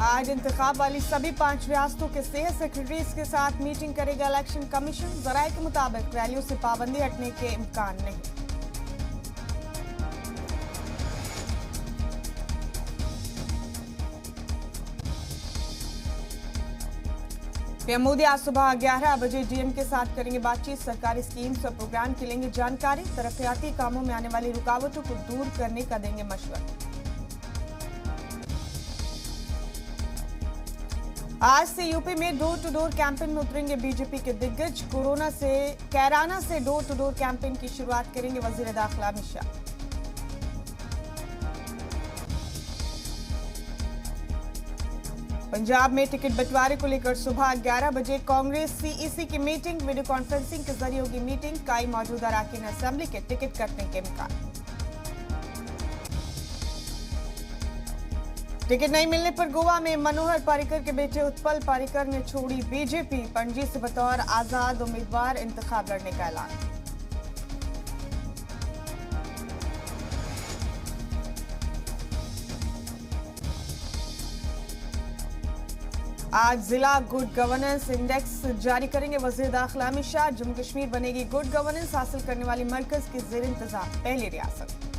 आज इंतखाब वाली सभी 5 रियासतों के सेहत सेक्रेटरीज के साथ मीटिंग करेगा इलेक्शन कमीशन। जराये के मुताबिक रैलियों से पाबंदी हटने के इम्कान नहीं। पीएम मोदी आज सुबह 11 बजे डीएम के साथ करेंगे बातचीत। सरकारी स्कीम्स और प्रोग्राम की लेंगे जानकारी। तरक्याती कामों में आने वाली रुकावटों को दूर करने का देंगे मशवरा। आज से यूपी में डोर टू डोर कैंपेन में उतरेंगे बीजेपी के दिग्गज। कैराना से डोर टू डोर कैंपेन की शुरुआत करेंगे वजीर दाखिला अमित शाह। पंजाब में टिकट बंटवारे को लेकर सुबह 11 बजे कांग्रेस सीईसी की मीटिंग। वीडियो कॉन्फ्रेंसिंग के जरिए होगी मीटिंग। कई मौजूदा अरकान असेंबली के टिकट कटने के इम्कान। टिकट नहीं मिलने पर गोवा में मनोहर पर्रिकर के बेटे उत्पल पर्रिकर ने छोड़ी बीजेपी। पणजी से बतौर आजाद उम्मीदवार इंतखाब लड़ने का ऐलान। आज जिला गुड गवर्नेंस इंडेक्स जारी करेंगे वजीर दाखिला अमित शाह। जम्मू कश्मीर बनेगी गुड गवर्नेंस हासिल करने वाली मरकज की जेर इंतजाम पहली रियासत।